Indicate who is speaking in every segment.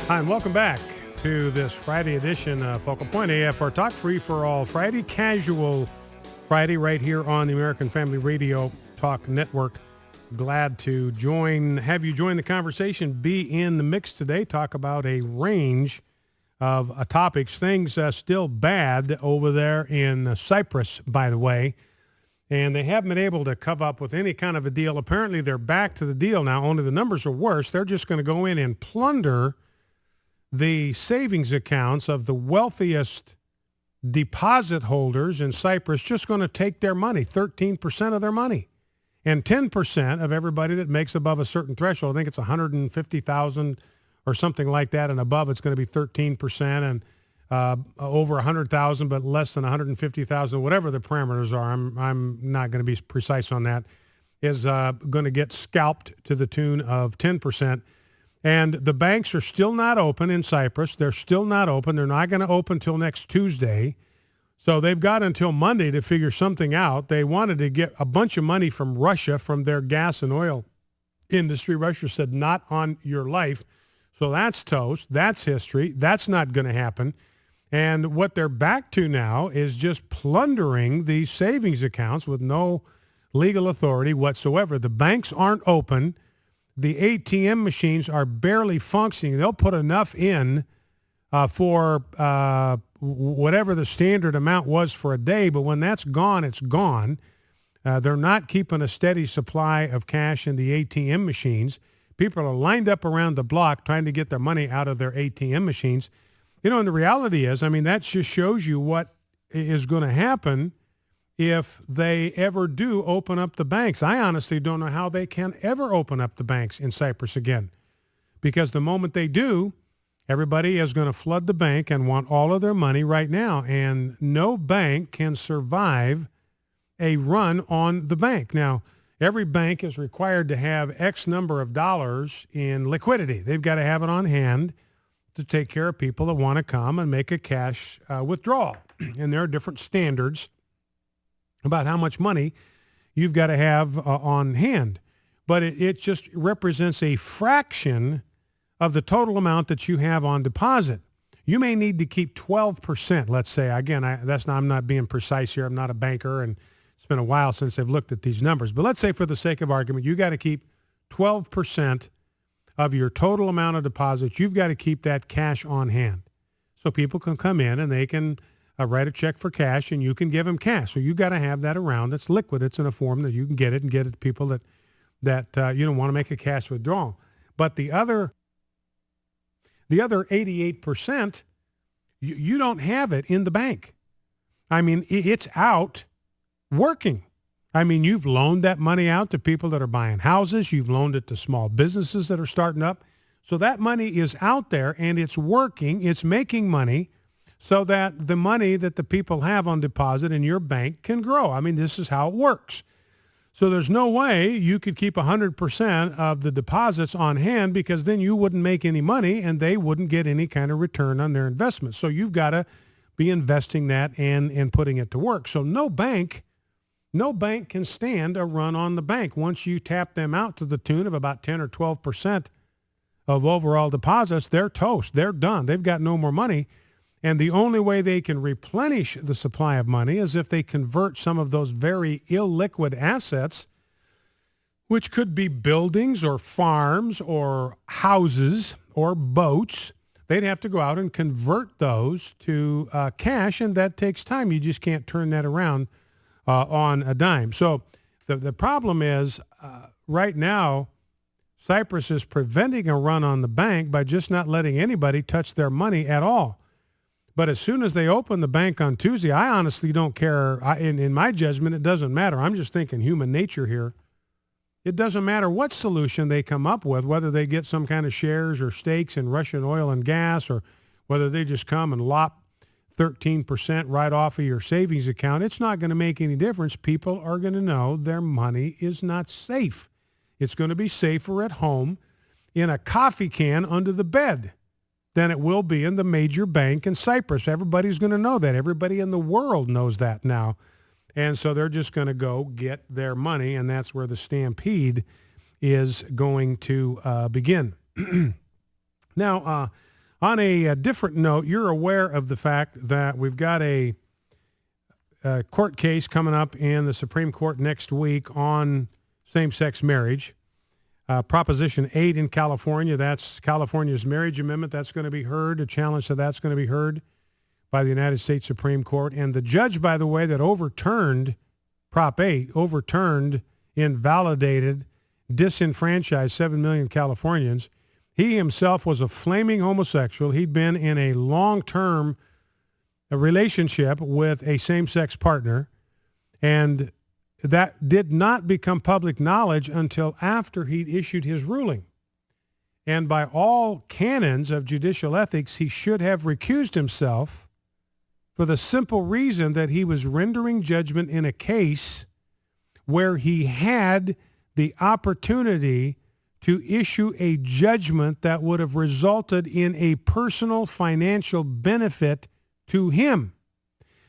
Speaker 1: Hi, and welcome back to this Friday edition of Focal Point AFR Talk, free for all Friday, casual Friday, right here on the American Family Radio Talk Network. Glad to have you join the conversation, be in the mix today, talk about a range of topics. Things still bad over there in Cyprus, by the way, and they haven't been able to come up with any kind of a deal. Apparently, they're back to the deal now, only the numbers are worse. They're just going to go in and plunder the savings accounts of the wealthiest deposit holders in Cyprus, just going to take their money, 13% of their money, and 10% of everybody that makes above a certain threshold. I think it's 150,000 or something like that, and above it's going to be 13%, and over 100,000 but less than 150,000, whatever the parameters are. I'm not going to be precise on that. Is going to get scalped to the tune of 10%. And the banks are still not open in Cyprus. They're still not open. They're not going to open until next Tuesday. So they've got until Monday to figure something out. They wanted to get a bunch of money from Russia, from their gas and oil industry. Russia said, not on your life. So that's toast. That's history. That's not going to happen. And what they're back to now is just plundering these savings accounts with no legal authority whatsoever. The banks aren't open. The ATM machines are barely functioning. They'll put enough in for whatever the standard amount was for a day, but when that's gone, it's gone. They're not keeping a steady supply of cash in the ATM machines. People are lined up around the block trying to get their money out of their ATM machines. You know, and the reality is, I mean, that just shows you what is going to happen if they ever do open up the banks. I honestly don't know how they can ever open up the banks in Cyprus again, because the moment they do, everybody is going to flood the bank and want all of their money right now, and no bank can survive a run on the bank. Now, every bank is required to have X number of dollars in liquidity. They've got to have it on hand to take care of people that want to come and make a cash withdrawal. And there are different standards about how much money you've got to have on hand. But it just represents a fraction of the total amount that you have on deposit. You may need to keep 12%, let's say. Again, I'm not being precise here. I'm not a banker, and it's been a while since I've looked at these numbers. But let's say, for the sake of argument, you got to keep 12% of your total amount of deposits. You've got to keep that cash on hand. So people can come in and they can write a check for cash, and you can give them cash. So you got to have that around. That's liquid. It's in a form that you can get it and get it to people that you don't want to make a cash withdrawal. But the other 88%, you don't have it in the bank. I mean, it's out working. I mean, you've loaned that money out to people that are buying houses. You've loaned it to small businesses that are starting up. So that money is out there and it's working. It's making money, so that the money that the people have on deposit in your bank can grow. I mean, this is how it works. So there's no way you could keep 100% of the deposits on hand, because then you wouldn't make any money and they wouldn't get any kind of return on their investment. So you've got to be investing that and putting it to work. So no bank can stand a run on the bank. Once you tap them out to the tune of about 10 or 12% of overall deposits, they're toast. They're done. They've got no more money. And the only way they can replenish the supply of money is if they convert some of those very illiquid assets, which could be buildings or farms or houses or boats. They'd have to go out and convert those to cash, and that takes time. You just can't turn that around on a dime. So the problem is right now, Cyprus is preventing a run on the bank by just not letting anybody touch their money at all. But as soon as they open the bank on Tuesday, I honestly don't care. In my judgment, it doesn't matter. I'm just thinking human nature here. It doesn't matter what solution they come up with, whether they get some kind of shares or stakes in Russian oil and gas, or whether they just come and lop 13% right off of your savings account. It's not going to make any difference. People are going to know their money is not safe. It's going to be safer at home in a coffee can under the bed than it will be in the major bank in Cyprus. Everybody's going to know that. Everybody in the world knows that now. And so they're just going to go get their money, and that's where the stampede is going to begin. Now, On a different note, you're aware of the fact that we've got a court case coming up in the Supreme Court next week on same-sex marriage. Proposition 8 in California, that's California's marriage amendment. That's going to be heard. A challenge to that's going to be heard by the United States Supreme Court. And the judge, by the way, that overturned Prop 8, invalidated, disenfranchised 7 million Californians. He himself was a flaming homosexual. He'd been in a long-term relationship with a same-sex partner, and that did not become public knowledge until after he'd issued his ruling. And by all canons of judicial ethics, he should have recused himself for the simple reason that he was rendering judgment in a case where he had the opportunity to issue a judgment that would have resulted in a personal financial benefit to him.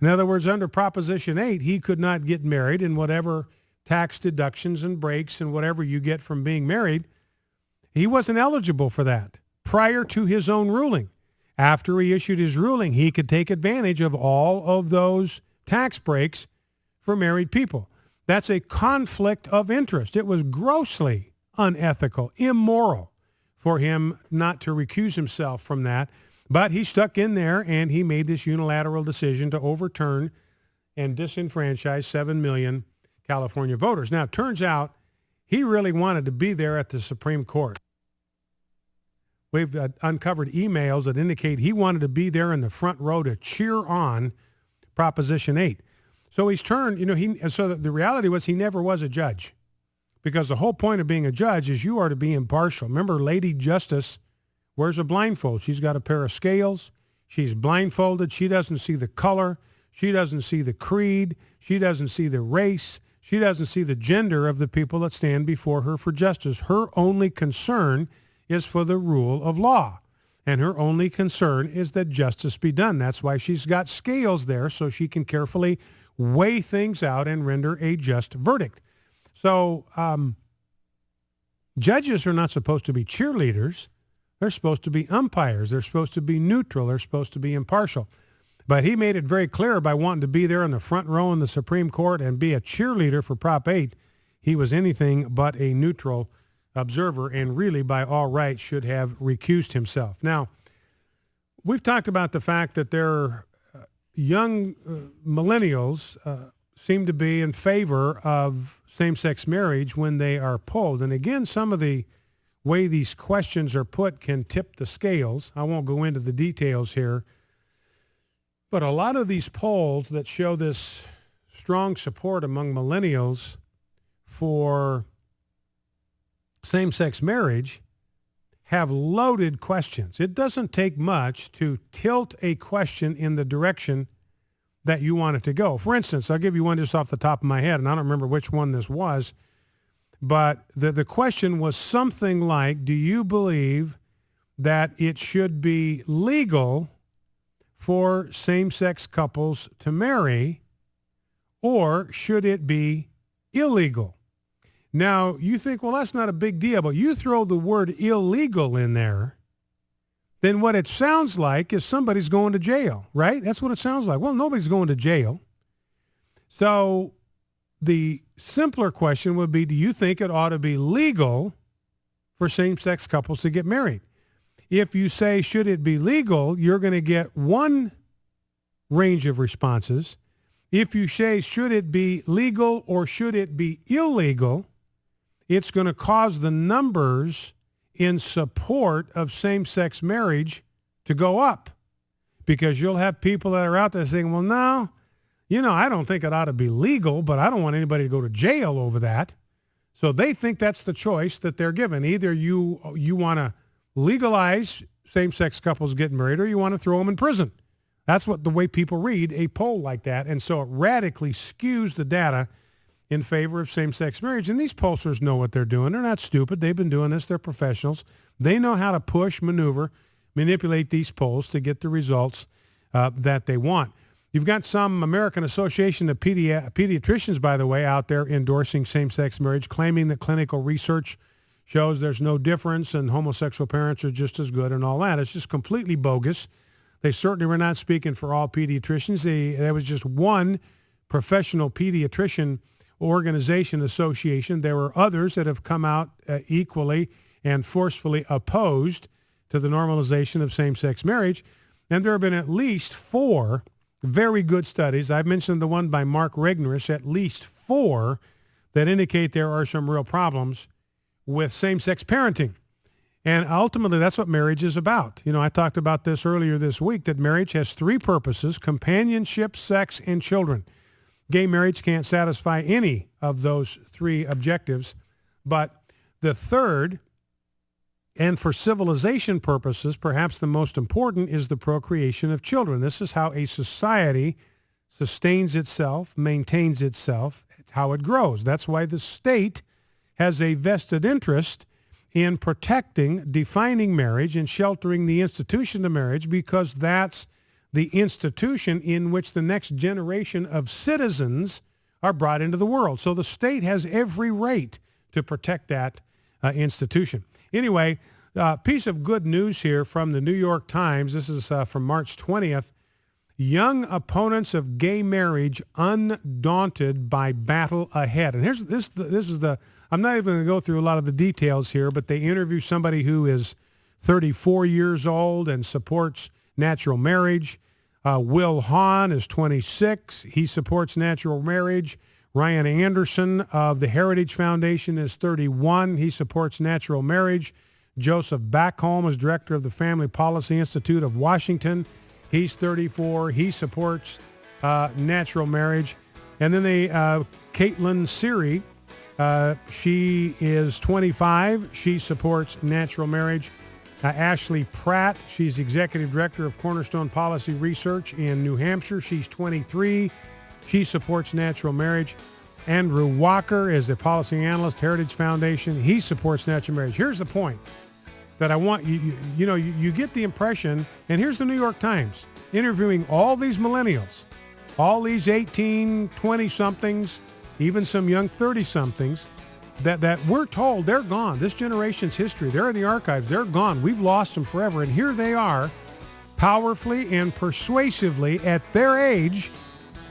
Speaker 1: In other words, under Proposition 8, he could not get married, and whatever tax deductions and breaks and whatever you get from being married, he wasn't eligible for that prior to his own ruling. After he issued his ruling, he could take advantage of all of those tax breaks for married people. That's a conflict of interest. It was grossly unethical, immoral for him not to recuse himself from that. But he stuck in there, and he made this unilateral decision to overturn and disenfranchise 7 million California voters. Now, it turns out he really wanted to be there at the Supreme Court. We've uncovered emails that indicate he wanted to be there in the front row to cheer on Proposition 8. So he's turned, so the reality was he never was a judge, because the whole point of being a judge is you are to be impartial. Remember, Lady Justice wears a blindfold. She's got a pair of scales. She's blindfolded. She doesn't see the color. She doesn't see the creed. She doesn't see the race. She doesn't see the gender of the people that stand before her for justice. Her only concern is for the rule of law. And her only concern is that justice be done. That's why she's got scales there, so she can carefully weigh things out and render a just verdict. So judges are not supposed to be cheerleaders. They're supposed to be umpires. They're supposed to be neutral. They're supposed to be impartial. But he made it very clear by wanting to be there in the front row in the Supreme Court and be a cheerleader for Prop 8, he was anything but a neutral observer, and really by all rights should have recused himself. Now, we've talked about the fact that there young millennials seem to be in favor of same-sex marriage when they are polled. And again, some of the way these questions are put can tip the scales. I won't go into the details here. But a lot of these polls that show this strong support among millennials for same-sex marriage have loaded questions. It doesn't take much to tilt a question in the direction that you want it to go. For instance, I'll give you one just off the top of my head, and I don't remember which one this was, but the question was something like, do you believe that it should be legal for same-sex couples to marry, or should it be illegal? Now, you think, well, that's not a big deal, but you throw the word illegal in there, then what it sounds like is somebody's going to jail, right? That's what it sounds like. Well, nobody's going to jail. So the simpler question would be, do you think it ought to be legal for same-sex couples to get married? If you say, should it be legal, you're going to get one range of responses. If you say, should it be legal or should it be illegal, it's going to cause the numbers in support of same-sex marriage to go up, because you'll have people that are out there saying, well, no, I don't think it ought to be legal, but I don't want anybody to go to jail over that. So they think that's the choice that they're given. Either you want to legalize same-sex couples getting married, or you want to throw them in prison. That's the way people read a poll like that. And so it radically skews the data in favor of same-sex marriage. And these pollsters know what they're doing. They're not stupid. They've been doing this. They're professionals. They know how to push, maneuver, manipulate these polls to get the results that they want. You've got some American Association of Pediatricians, by the way, out there endorsing same-sex marriage, claiming that clinical research shows there's no difference and homosexual parents are just as good and all that. It's just completely bogus. They certainly were not speaking for all pediatricians. There was just one professional pediatrician organization association. There were others that have come out equally and forcefully opposed to the normalization of same-sex marriage. And there have been at least 4 very good studies. I've mentioned the one by Mark Regnerus, at least 4 that indicate there are some real problems with same-sex parenting. And ultimately, that's what marriage is about. You know, I talked about this earlier this week, that marriage has 3 purposes: companionship, sex, and children. Gay marriage can't satisfy any of those 3 objectives. But the third, and for civilization purposes, perhaps the most important, is the procreation of children. This is how a society sustains itself, maintains itself. It's how it grows. That's why the state has a vested interest in protecting, defining marriage and sheltering the institution of marriage, because that's the institution in which the next generation of citizens are brought into the world. So the state has every right to protect that institution. Anyway, piece of good news here from the New York Times. This is from March 20th. Young opponents of gay marriage undaunted by battle ahead. And this is the, I'm not even going to go through a lot of the details here, but they interview somebody who is 34 years old and supports natural marriage. Will Hahn is 26. He supports natural marriage. Ryan Anderson of the Heritage Foundation is 31. He supports natural marriage. Joseph Backholm is director of the Family Policy Institute of Washington. He's 34. He supports natural marriage. And then Caitlin Seary, she is 25. She supports natural marriage. Ashley Pratt, she's executive director of Cornerstone Policy Research in New Hampshire. She's 23. She supports natural marriage. Andrew Walker is a policy analyst, Heritage Foundation. He supports natural marriage. Here's the point that I want you get the impression, and here's the New York Times interviewing all these millennials, all these 18, 20-somethings, even some young 30-somethings, that we're told they're gone. This generation's history, they're in the archives, they're gone. We've lost them forever. And here they are, powerfully and persuasively at their age,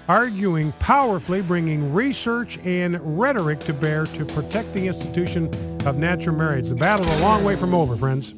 Speaker 1: arguing powerfully, bringing research and rhetoric to bear to protect the institution of natural marriage. The battle's a long way from over, friends.